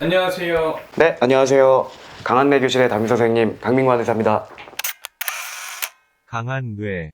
안녕하세요. 네, 안녕하세요. 강한뇌 교실의 담임 선생님 강민관 의사입니다. 강한뇌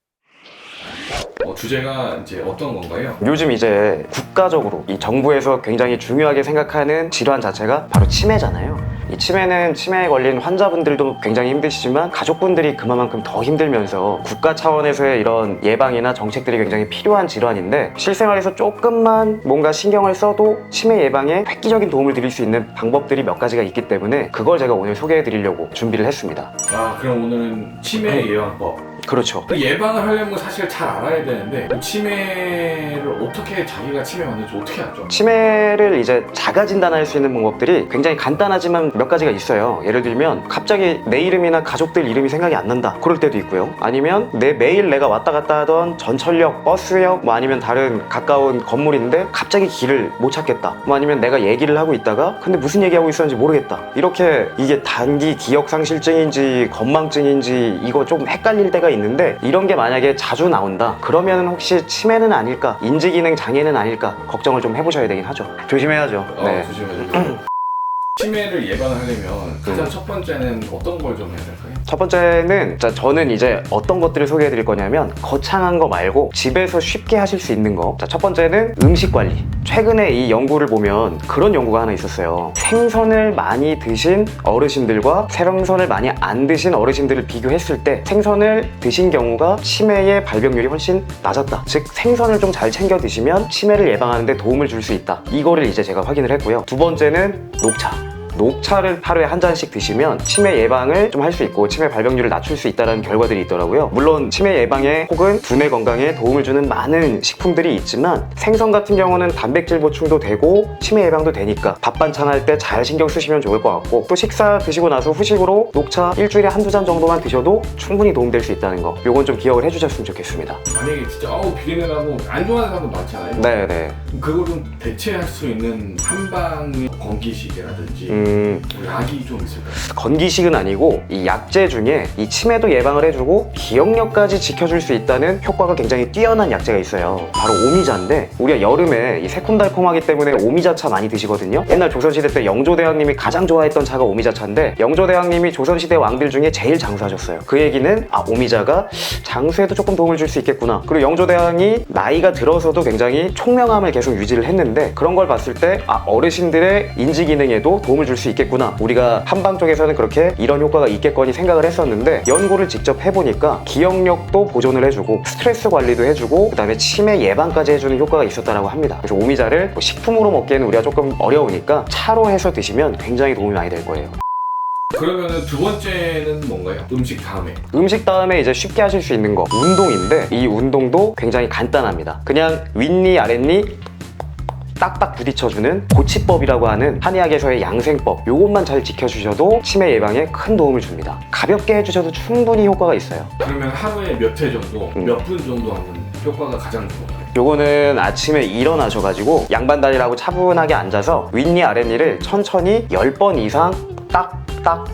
주제가 이제 어떤 건가요? 요즘 이제 국가적으로 이 정부에서 굉장히 중요하게 생각하는 질환 자체가 바로 치매잖아요. 이 치매는 치매에 걸린 환자분들도 굉장히 힘드시지만 가족분들이 그만큼 더 힘들면서 국가 차원에서의 이런 예방이나 정책들이 굉장히 필요한 질환인데, 실생활에서 조금만 뭔가 신경을 써도 치매 예방에 획기적인 도움을 드릴 수 있는 방법들이 몇 가지가 있기 때문에 그걸 제가 오늘 소개해 드리려고 준비를 했습니다. 그럼 오늘은 치매 예방법. 그렇죠. 예방을 하려면 사실 잘 알아야 되는데 치매를 어떻게 자기가 치매 왔는지 어떻게 알죠? 치매를 이제 자가 진단할 수 있는 방법들이 굉장히 간단하지만 몇 가지가 있어요. 예를 들면 갑자기 내 이름이나 가족들 이름이 생각이 안 난다, 그럴 때도 있고요. 아니면 매일 내가 왔다 갔다 하던 전철역, 버스역, 아니면 다른 가까운 건물인데 갑자기 길을 못 찾겠다, 아니면 내가 얘기를 하고 있다가 근데 무슨 얘기하고 있었는지 모르겠다. 이렇게 이게 단기 기억상실증인지 건망증인지 이거 좀 헷갈릴 때가 있는데, 이런 게 만약에 자주 나온다 그러면 혹시 치매는 아닐까, 인지기능 장애는 아닐까 걱정을 좀 해보셔야 되긴 하죠. 조심해야죠. 네. 조심해야죠. 치매를 예방을 하려면 가장 첫 번째는 어떤 걸 좀 해야 될까요? 첫 번째는 저는 이제 어떤 것들을 소개해 드릴 거냐면 거창한 거 말고 집에서 쉽게 하실 수 있는 거. 첫 번째는 음식 관리. 최근에 이 연구를 보면 그런 연구가 하나 있었어요. 생선을 많이 드신 어르신들과 생선을 많이 안 드신 어르신들을 비교했을 때 생선을 드신 경우가 치매의 발병률이 훨씬 낮았다. 즉 생선을 좀 잘 챙겨 드시면 치매를 예방하는 데 도움을 줄 수 있다. 이거를 이제 제가 확인을 했고요. 두 번째는 녹차를 하루에 한 잔씩 드시면 치매 예방을 좀 할 수 있고 치매 발병률을 낮출 수 있다는 결과들이 있더라고요. 물론 치매 예방에 혹은 두뇌 건강에 도움을 주는 많은 식품들이 있지만 생선 같은 경우는 단백질 보충도 되고 치매 예방도 되니까 밥 반찬 할 때 잘 신경 쓰시면 좋을 것 같고, 또 식사 드시고 나서 후식으로 녹차 일주일에 한두 잔 정도만 드셔도 충분히 도움될 수 있다는 거, 요건 좀 기억을 해주셨으면 좋겠습니다. 만약에 진짜 비린내 나고 안 좋아하는 사람도 많잖아요. 네네. 그걸 좀 대체할 수 있는 한방의 건기시계라든지 약이 좀 있을까요? 건기식은 아니고 이 약제 중에 이 치매도 예방을 해주고 기억력까지 지켜줄 수 있다는 효과가 굉장히 뛰어난 약제가 있어요. 바로 오미자인데, 우리가 여름에 이 새콤달콤하기 때문에 오미자차 많이 드시거든요. 옛날 조선시대 때 영조대왕님이 가장 좋아했던 차가 오미자차인데, 영조대왕님이 조선시대 왕들 중에 제일 장수하셨어요. 그 얘기는 오미자가 장수에도 조금 도움을 줄 수 있겠구나. 그리고 영조대왕이 나이가 들어서도 굉장히 총명함을 계속 유지를 했는데, 그런 걸 봤을 때 어르신들의 인지기능에도 도움을 줄 수 있겠구나, 우리가 한방 쪽에서는 그렇게 이런 효과가 있겠거니 생각을 했었는데, 연구를 직접 해보니까 기억력도 보존을 해주고 스트레스 관리도 해주고 그 다음에 치매 예방까지 해주는 효과가 있었다고 합니다. 그래서 오미자를 식품으로 먹기에는 우리가 조금 어려우니까 차로 해서 드시면 굉장히 도움이 많이 될 거예요. 그러면은 두 번째는 뭔가요? 음식 다음에 이제 쉽게 하실 수 있는 거, 운동인데 이 운동도 굉장히 간단합니다. 그냥 윗니 아랫니 딱딱 부딪혀주는 고치법이라고 하는 한의학에서의 양생법, 요것만 잘 지켜주셔도 치매 예방에 큰 도움을 줍니다. 가볍게 해주셔도 충분히 효과가 있어요. 그러면 하루에 몇 회 정도, 몇 분 정도 하면 효과가 가장 좋아요? 요거는 아침에 일어나셔가지고 양반다리라고 차분하게 앉아서 윗니 아랫니를 천천히 10번 이상 딱딱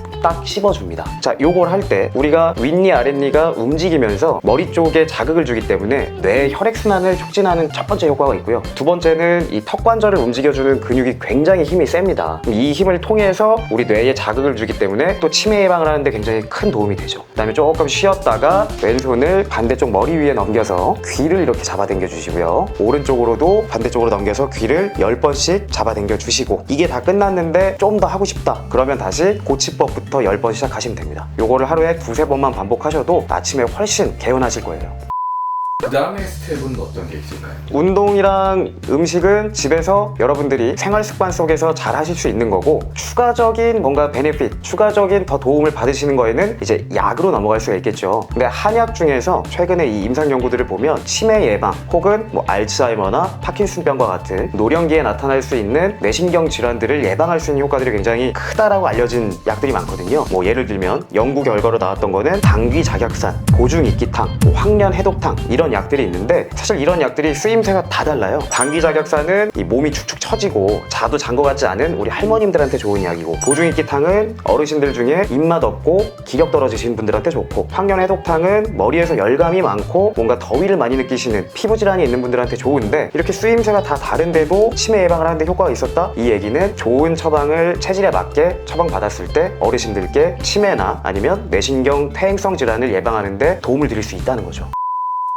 씹어줍니다. 자, 요걸 할 때 우리가 윗니 아랫니가 움직이면서 머리 쪽에 자극을 주기 때문에 뇌 혈액순환을 촉진하는 첫 번째 효과가 있고요. 두 번째는 이 턱관절을 움직여주는 근육이 굉장히 힘이 셉니다. 이 힘을 통해서 우리 뇌에 자극을 주기 때문에 또 치매 예방을 하는데 굉장히 큰 도움이 되죠. 그 다음에 조금 쉬었다가 왼손을 반대쪽 머리 위에 넘겨서 귀를 이렇게 잡아당겨 주시고요. 오른쪽으로도 반대쪽으로 넘겨서 귀를 10번씩 잡아당겨 주시고, 이게 다 끝났는데 좀 더 하고 싶다 그러면 다시 고치법부터 10번 시작하시면 됩니다. 요거를 하루에 두세 번만 반복하셔도 아침에 훨씬 개운하실 거예요. 그 다음에 스텝은 어떤 게 있을까요? 운동이랑 음식은 집에서 여러분들이 생활 습관 속에서 잘 하실 수 있는 거고, 추가적인 뭔가 베네핏, 추가적인 더 도움을 받으시는 거에는 이제 약으로 넘어갈 수가 있겠죠. 근데 한약 중에서 최근에 이 임상 연구들을 보면 치매 예방 혹은 알츠하이머나 파킨슨병과 같은 노령기에 나타날 수 있는 뇌신경 질환들을 예방할 수 있는 효과들이 굉장히 크다라고 알려진 약들이 많거든요. 예를 들면 연구 결과로 나왔던 거는 당귀 작약산, 보중 이끼탕, 황련 해독탕, 이런 이런 약들이 있는데 사실 이런 약들이 쓰임새가 다 달라요. 당기작약사는 이 몸이 축축 처지고 자도 잔 것 같지 않은 우리 할머님들한테 좋은 약이고, 보중익기탕은 어르신들 중에 입맛 없고 기력 떨어지신 분들한테 좋고, 황련해독탕은 머리에서 열감이 많고 뭔가 더위를 많이 느끼시는 피부 질환이 있는 분들한테 좋은데, 이렇게 쓰임새가 다 다른데도 치매 예방을 하는데 효과가 있었다? 이 얘기는 좋은 처방을 체질에 맞게 처방받았을 때 어르신들께 치매나 아니면 뇌신경 퇴행성 질환을 예방하는데 도움을 드릴 수 있다는 거죠.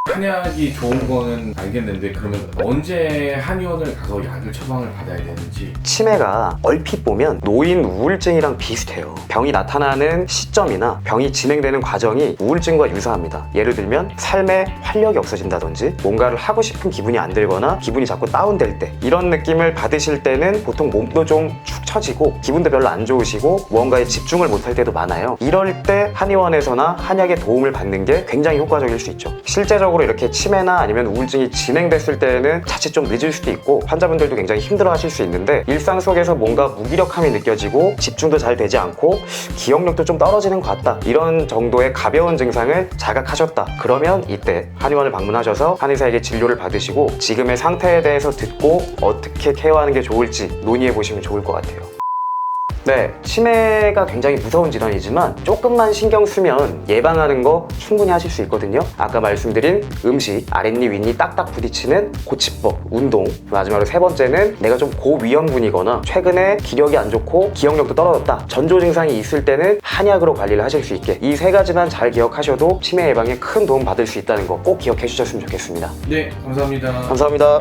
한약이 좋은 거는 알겠는데, 그러면 언제 한의원을 가서 약을 처방을 받아야 되는지. 치매가 얼핏 보면 노인 우울증이랑 비슷해요. 병이 나타나는 시점이나 병이 진행되는 과정이 우울증과 유사합니다. 예를 들면 삶에 활력이 없어진다든지, 뭔가를 하고 싶은 기분이 안 들거나 기분이 자꾸 다운될 때, 이런 느낌을 받으실 때는 보통 몸도 좀 축 처지고 기분도 별로 안 좋으시고 무언가에 집중을 못할 때도 많아요. 이럴 때 한의원에서나 한약의 도움을 받는 게 굉장히 효과적일 수 있죠. 실제적으로 이렇게 치매나 아니면 우울증이 진행됐을 때는 자칫 좀 늦을 수도 있고 환자분들도 굉장히 힘들어 하실 수 있는데, 일상 속에서 뭔가 무기력함이 느껴지고 집중도 잘 되지 않고 기억력도 좀 떨어지는 것 같다, 이런 정도의 가벼운 증상을 자각하셨다, 그러면 이때 한의원을 방문하셔서 한의사에게 진료를 받으시고 지금의 상태에 대해서 듣고 어떻게 케어하는 게 좋을지 논의해 보시면 좋을 것 같아요. 네, 치매가 굉장히 무서운 질환이지만 조금만 신경 쓰면 예방하는 거 충분히 하실 수 있거든요. 아까 말씀드린 음식, 아랫니 윗니 딱딱 부딪히는 고치법, 운동, 마지막으로 세 번째는 내가 좀 고위험군이거나 최근에 기력이 안 좋고 기억력도 떨어졌다, 전조 증상이 있을 때는 한약으로 관리를 하실 수 있게, 이 세 가지만 잘 기억하셔도 치매 예방에 큰 도움 받을 수 있다는 거 꼭 기억해 주셨으면 좋겠습니다. 네, 감사합니다. 감사합니다.